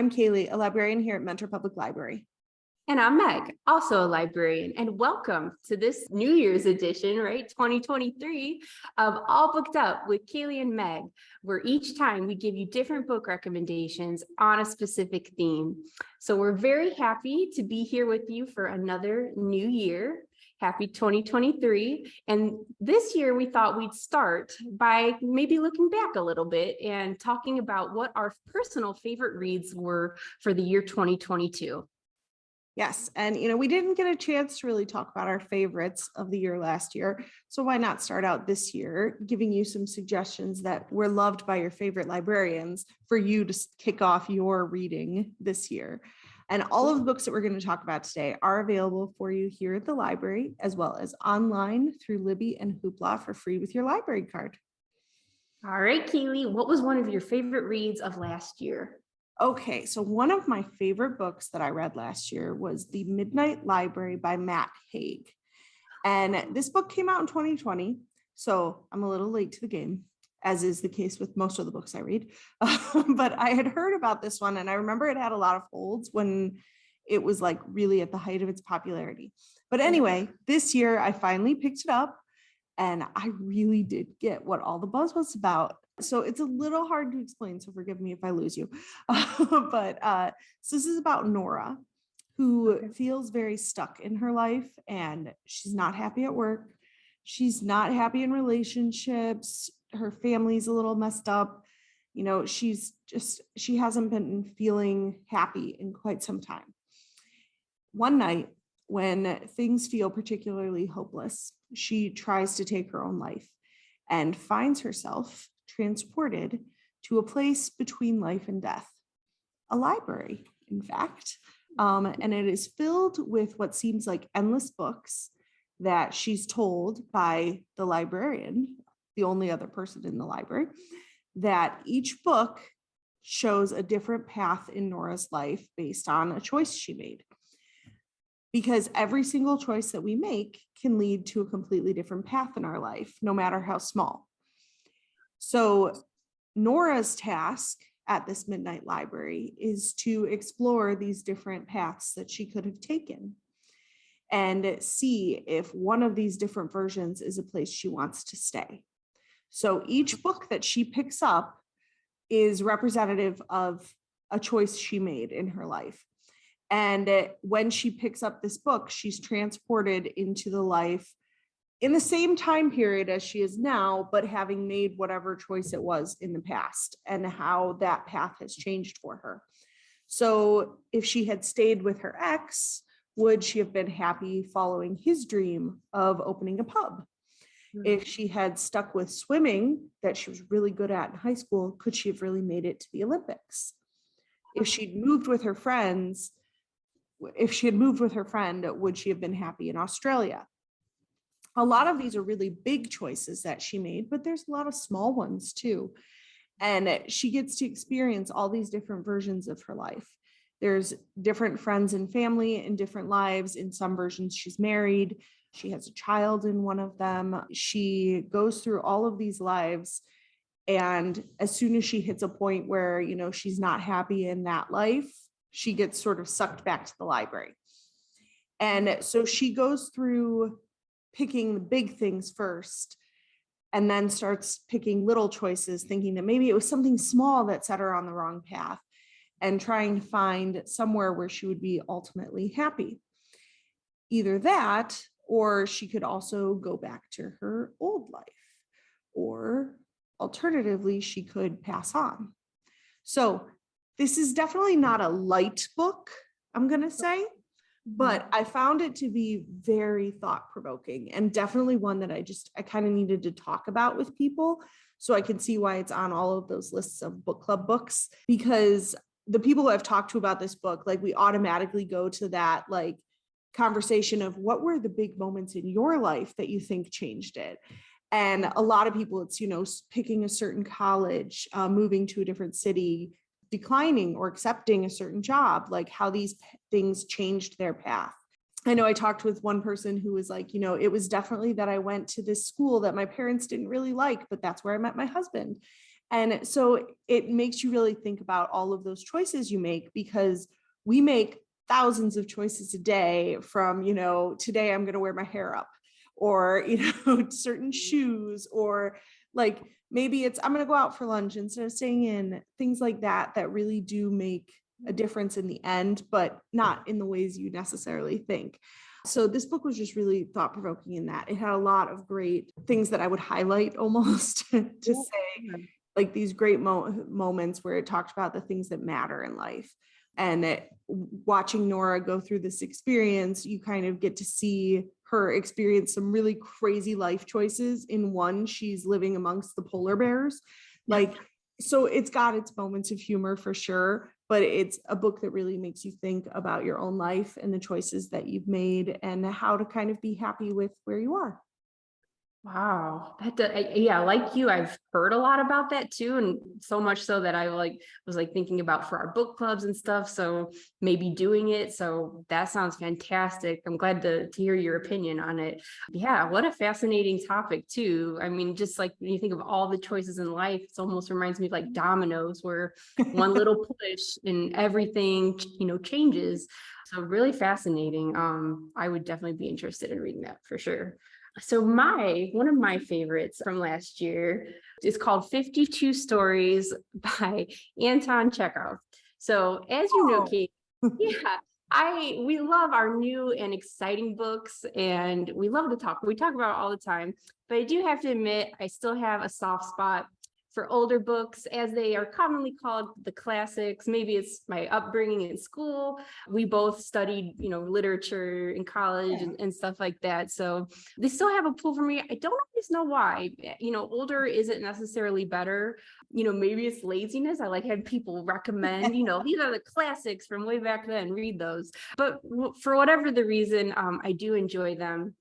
I'm Cailey, a librarian here at Mentor Public Library. And I'm Meg, also a librarian, and welcome to this New Year's edition, right? 2023 of All Booked Up with Cailey and Meg, where each time we give you different book recommendations on a specific theme. So we're very happy to be here with you for another new year. Happy 2023. And this year we thought we'd start by maybe looking back a little bit and talking about what our personal favorite reads were for the year 2022. Yes, and we didn't get a chance to really talk about our favorites of the year last year. So why not start out this year giving you some suggestions that were loved by your favorite librarians for you to kick off your reading this year. And all of the books that we're going to talk about today are available for you here at the library, as well as online through Libby and Hoopla for free with your library card. All right, Cailey, what was one of your favorite reads of last year? Okay, so one of my favorite books that I read last year was The Midnight Library by Matt Haig. And this book came out in 2020, so I'm a little late to the game, as is the case with most of the books I read. But I had heard about this one, and I remember it had a lot of holds when it was like really at the height of its popularity. But anyway, this year I finally picked it up, and I really did get what all the buzz was about. So it's a little hard to explain, so forgive me if I lose you. So this is about Nora, who feels very stuck in her life, and she's not happy at work. She's not happy in relationships. Her family's a little messed up. She hasn't been feeling happy in quite some time. One night, when things feel particularly hopeless, she tries to take her own life and finds herself transported to a place between life and death, a library, in fact. And it is filled with what seems like endless books that she's told by the librarian, the only other person in the library, that each book shows a different path in Nora's life based on a choice she made. Because every single choice that we make can lead to a completely different path in our life, no matter how small. So Nora's task at this midnight library is to explore these different paths that she could have taken and see if one of these different versions is a place she wants to stay. So each book that she picks up is representative of a choice she made in her life. And when she picks up this book, she's transported into the life in the same time period as she is now, but having made whatever choice it was in the past and how that path has changed for her. So if she had stayed with her ex, would she have been happy following his dream of opening a pub? If she had stuck with swimming that she was really good at in high school, could she have really made it to the Olympics? If she'd moved with her friends, if she had moved with her friend, would she have been happy in Australia? A lot of these are really big choices that she made, but there's a lot of small ones too. And she gets to experience all these different versions of her life. There's different friends and family in different lives. In some versions, she's married. She has a child in one of them. She goes through all of these lives. And as soon as she hits a point where, she's not happy in that life, she gets sort of sucked back to the library. And so she goes through picking the big things first, and then starts picking little choices, thinking that maybe it was something small that set her on the wrong path, and trying to find somewhere where she would be ultimately happy. Either that, or she could also go back to her old life, or alternatively, she could pass on. So this is definitely not a light book, I'm going to say. But I found it to be very thought-provoking, and definitely one that I kind of needed to talk about with people, so I can see why it's on all of those lists of book club books. Because the people who I've talked to about this book, like, we automatically go to that like conversation of what were the big moments in your life that you think changed it. And a lot of people, it's picking a certain college, moving to a different city, declining or accepting a certain job, like how these things changed their path. I know I talked with one person who was like, it was definitely that I went to this school that my parents didn't really like, but that's where I met my husband. And so it makes you really think about all of those choices you make, because we make thousands of choices a day from, today I'm going to wear my hair up, or, certain shoes, or like maybe it's I'm going to go out for lunch instead of staying in, things like that, that really do make a difference in the end, but not in the ways you necessarily think. So this book was just really thought-provoking in that it had a lot of great things that I would highlight almost to say, like these great moments where it talked about the things that matter in life. And watching Nora go through this experience, you kind of get to see her experience some really crazy life choices. In one, she's living amongst the polar bears. Like, so it's got its moments of humor for sure, but it's a book that really makes you think about your own life and the choices that you've made and how to kind of be happy with where you are. Wow. Yeah, like you, I've heard a lot about that too. And so much so that I was thinking about for our book clubs and stuff. So maybe doing it. So that sounds fantastic. I'm glad to hear your opinion on it. Yeah, what a fascinating topic too. I mean, just like when you think of all the choices in life, it almost reminds me of like dominoes, where one little push and everything, changes. So really fascinating. I would definitely be interested in reading that for sure. So one of my favorites from last year is called 52 Stories by Anton Chekhov. So as you know, Kate, we love our new and exciting books, and we love to talk. We talk about it all the time, but I do have to admit, I still have a soft spot for older books, as they are commonly called, the classics. Maybe it's my upbringing in school. We both studied, literature in college and stuff like that. So they still have a pull for me. I don't always know why. Older isn't necessarily better. Maybe it's laziness. I like had people recommend, these are the classics from way back then, read those. But for whatever the reason, I do enjoy them.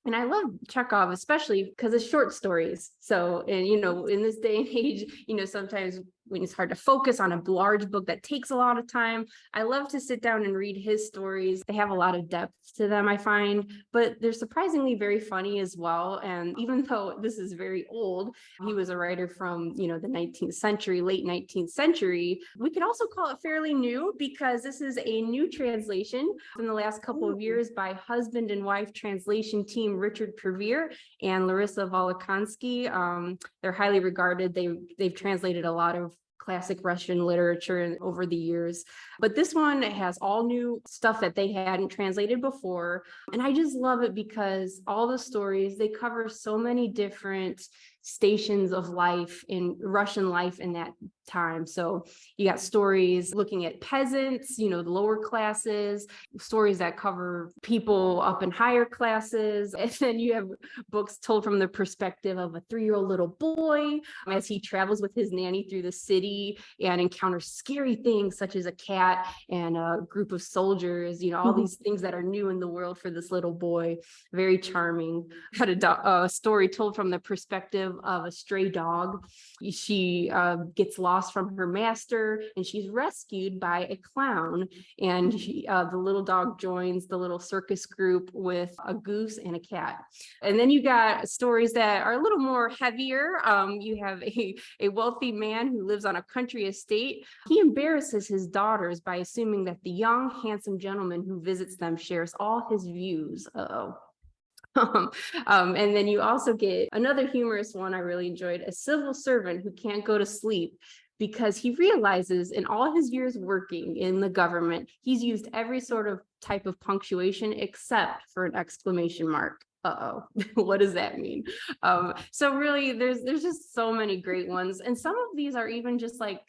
And I love Chekhov, especially because it's short stories. So, and, in this day and age, sometimes when it's hard to focus on a large book that takes a lot of time, I love to sit down and read his stories. They have a lot of depth to them, I find, but they're surprisingly very funny as well. And even though this is very old, he was a writer from, the 19th century, late 19th century, we could also call it fairly new, because this is a new translation in the last couple of years by husband and wife translation team Richard Pervere and Larissa Volokonsky. They're highly regarded. They've translated a lot of classic Russian literature over the years, but this one has all new stuff that they hadn't translated before. And I just love it because all the stories, they cover so many different stations of life in Russian life in that time. So you got stories looking at peasants, the lower classes, stories that cover people up in higher classes. And then you have books told from the perspective of a 3-year-old little boy as he travels with his nanny through the city and encounters scary things such as a cat and a group of soldiers, all these things that are new in the world for this little boy. Very charming. Had a story told from the perspective of a stray dog. She gets lost from her master and she's rescued by a clown, and the little dog joins the little circus group with a goose and a cat. And then you got stories that are a little more heavier. You have a wealthy man who lives on a country estate. He embarrasses his daughters by assuming that the young handsome gentleman who visits them shares all his views. And then you also get another humorous one I really enjoyed, a civil servant who can't go to sleep because he realizes in all his years working in the government, he's used every sort of type of punctuation except for an exclamation mark. What does that mean? So really, there's just so many great ones. And some of these are even just like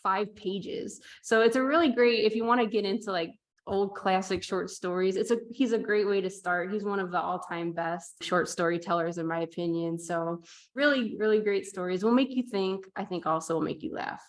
5 pages. So it's a really great, if you want to get into like old classic short stories, he's a great way to start. He's one of the all-time best short storytellers in my opinion. So really, really great stories. Will make you think. I think also will make you laugh.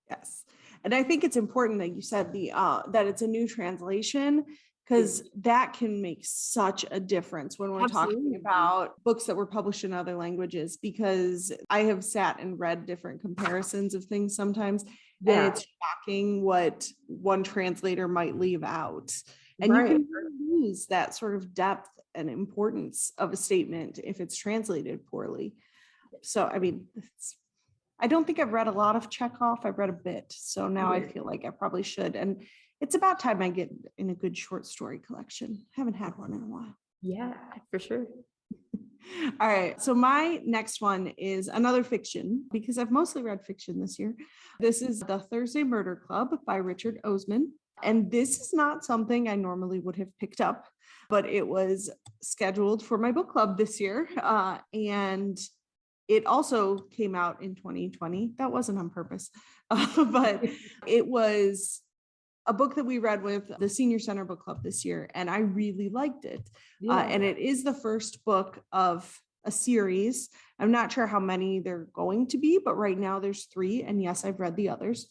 Yes. And I think it's important that you said that it's a new translation, because that can make such a difference when we're talking about books that were published in other languages, because I have sat and read different comparisons of things sometimes. And it's shocking what one translator might leave out. And you can lose that sort of depth and importance of a statement if it's translated poorly. So, I mean, I don't think I've read a lot of Chekhov. I've read a bit. So now I feel like I probably should. And it's about time I get in a good short story collection. Haven't had one in a while. Yeah, for sure. All right. So my next one is another fiction because I've mostly read fiction this year. This is The Thursday Murder Club by Richard Osman. And this is not something I normally would have picked up, but it was scheduled for my book club this year. And it also came out in 2020. That wasn't on purpose, but it was a book that we read with the Senior Center Book Club this year, and I really liked it. And it is the first book of a series. I'm not sure how many they're going to be, but right now there's 3. And yes, I've read the others.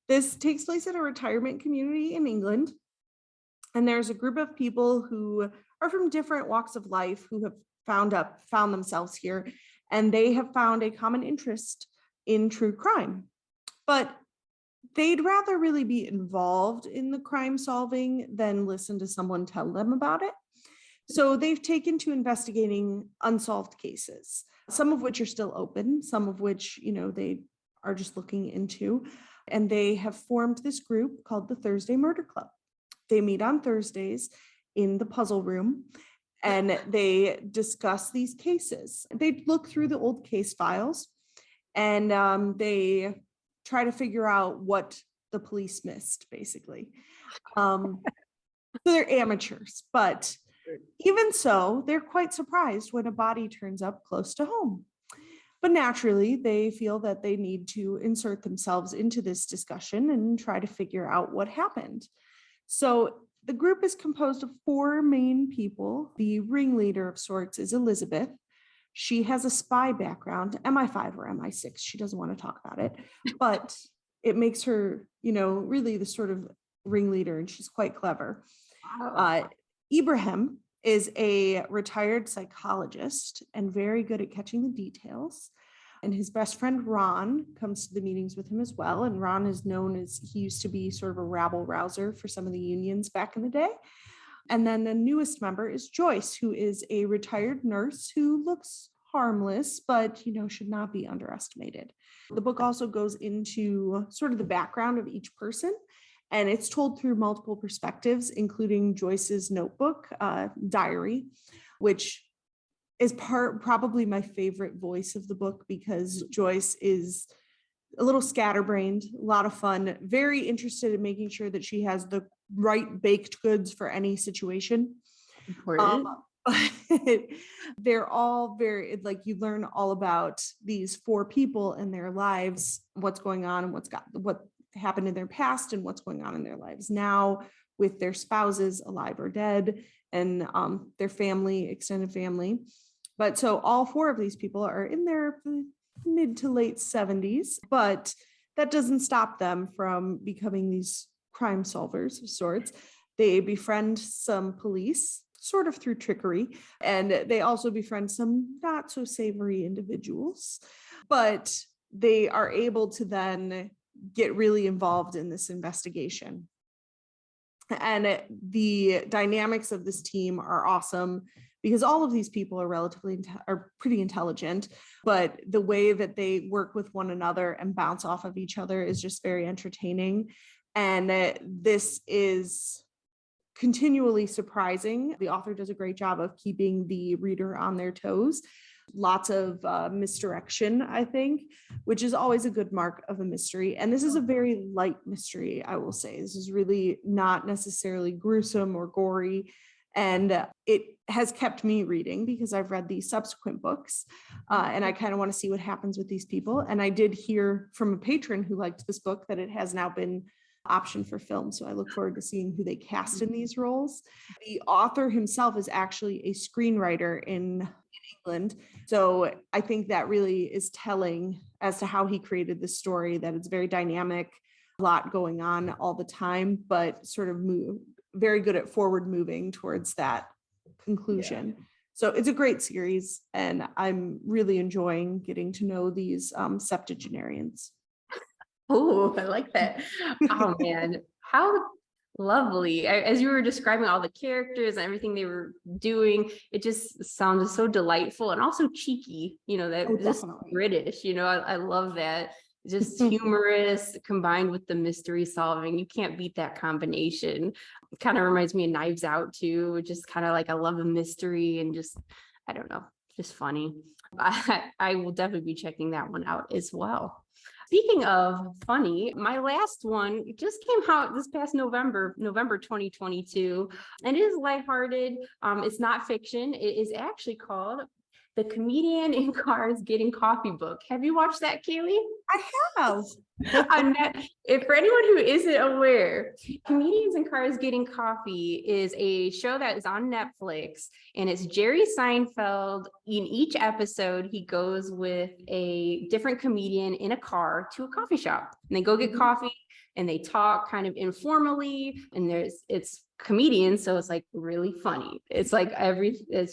This takes place at a retirement community in England. And there's a group of people who are from different walks of life who have found themselves here. And they have found a common interest in true crime. But they'd rather really be involved in the crime solving than listen to someone tell them about it. So they've taken to investigating unsolved cases, some of which are still open, some of which, they are just looking into. And they have formed this group called the Thursday Murder Club. They meet on Thursdays in the puzzle room and they discuss these cases. They look through the old case files and they try to figure out what the police missed, basically. So they're amateurs, but even so, they're quite surprised when a body turns up close to home. But naturally, they feel that they need to insert themselves into this discussion and try to figure out what happened. So the group is composed of 4 main people. The ringleader of sorts is Elizabeth. She has a spy background, MI5 or MI6. She doesn't want to talk about it, but it makes her, really the sort of ringleader, and she's quite clever. Ibrahim is a retired psychologist and very good at catching the details. And his best friend, Ron, comes to the meetings with him as well. And Ron is known as, he used to be sort of a rabble rouser for some of the unions back in the day. And then the newest member is Joyce, who is a retired nurse who looks harmless, but, should not be underestimated. The book also goes into sort of the background of each person. And it's told through multiple perspectives, including Joyce's notebook, diary, which is probably my favorite voice of the book because Joyce is a little scatterbrained, a lot of fun, very interested in making sure that she has the right baked goods for any situation. They're all very, you learn all about these 4 people and their lives, what's going on and what happened in their past and what's going on in their lives now with their spouses, alive or dead, and their family, extended family. But so all 4 of these people are in their mid to late 70s, but that doesn't stop them from becoming these crime solvers of sorts. They befriend some police, sort of through trickery, and they also befriend some not so savory individuals, but they are able to then get really involved in this investigation. And the dynamics of this team are awesome because all of these people are pretty intelligent, but the way that they work with one another and bounce off of each other is just very entertaining. And this is continually surprising. The author does a great job of keeping the reader on their toes. Lots of misdirection, I think, which is always a good mark of a mystery. And this is a very light mystery, I will say. This is really not necessarily gruesome or gory. And it has kept me reading because I've read these subsequent books and I kind of want to see what happens with these people. And I did hear from a patron who liked this book that it has now been optioned for film. So I look forward to seeing who they cast in these roles. The author himself is actually a screenwriter in England. So I think that really is telling as to how he created this story, that it's very dynamic, a lot going on all the time, but sort of very good at forward moving towards that conclusion. Yeah. So it's a great series and I'm really enjoying getting to know these septuagenarians. Oh, I like that. Oh man, how Lovely. As you were describing all the characters and everything they were doing, it just sounded so delightful and also cheeky, Oh, that just definitely. British, I love that. Just humorous combined with the mystery solving. You can't beat that combination. It kind of reminds me of Knives Out too, just kind of like I love a mystery and just, I don't know, just funny. I will definitely be checking that one out as well. Speaking of funny, my last one just came out this past November 2022, and it is lighthearted. It's not fiction. It is actually called The Comedian in Cars Getting Coffee book. Have you watched that, Cailey? I have. If for anyone who isn't aware, Comedians in Cars Getting Coffee is a show that is on Netflix, and it's Jerry Seinfeld. In each episode, he goes with a different comedian in a car to a coffee shop, and they go get coffee and they talk kind of informally, and it's comedians, so it's like really funny. It's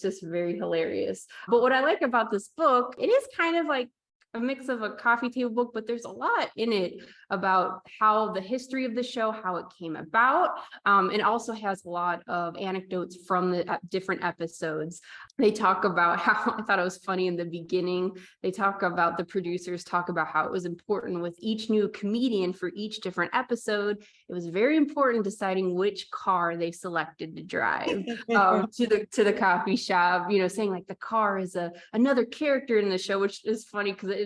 just very hilarious. But what I like about this book, it is kind of like a mix of a coffee table book, but there's a lot in it about how the history of the show, how it came about. It also has a lot of anecdotes from the different episodes. They talk about how, I thought it was funny in the beginning, the producers talk about how it was important with each new comedian for each different episode. It was very important deciding which car they selected to drive to the coffee shop, saying like the car is another character in the show, which is funny because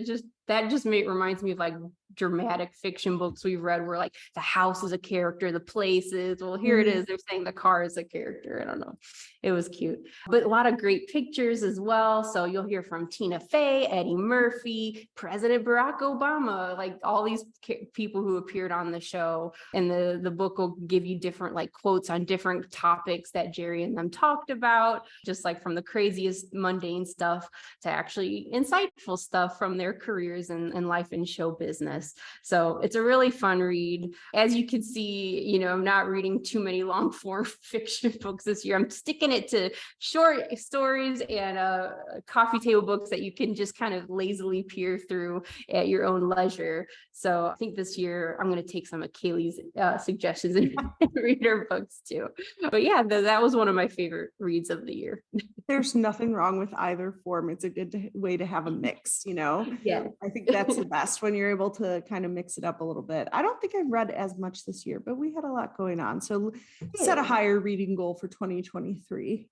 reminds me of like dramatic fiction books we've read where like the house is a character, the place is, well, here it is, they're saying the car is a character. I don't know. It was cute, but a lot of great pictures as well. So you'll hear from Tina Fey, Eddie Murphy, President Barack Obama, like all these people who appeared on the show. And the book will give you different like quotes on different topics that Jerry and them talked about, just like from the craziest mundane stuff to actually insightful stuff from their careers and life in show business. So it's a really fun read. As you can see, I'm not reading too many long form fiction books this year. I'm sticking it to short stories and coffee table books that you can just kind of lazily peer through at your own leisure. So I think this year I'm going to take some of Cailey's suggestions and read her books too. But yeah, that was one of my favorite reads of the year. There's nothing wrong with either form. It's a good way to have a mix, Yeah. I think that's the best when you're able to kind of mix it up a little bit. I don't think I've read as much this year, but we had a lot going on. So set a higher reading goal for 2023.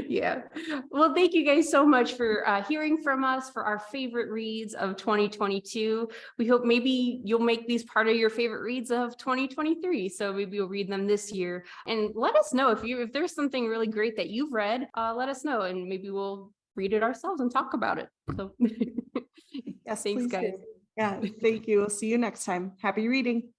Yeah. Well, thank you guys so much for hearing from us for our favorite reads of 2022. We hope maybe you'll make these part of your favorite reads of 2023. So maybe you'll read them this year, and let us know if there's something really great that you've read. Let us know, and maybe we'll read it ourselves and talk about it. So Yes, thanks, please guys. do. Yeah, thank you. We'll see you next time. Happy reading.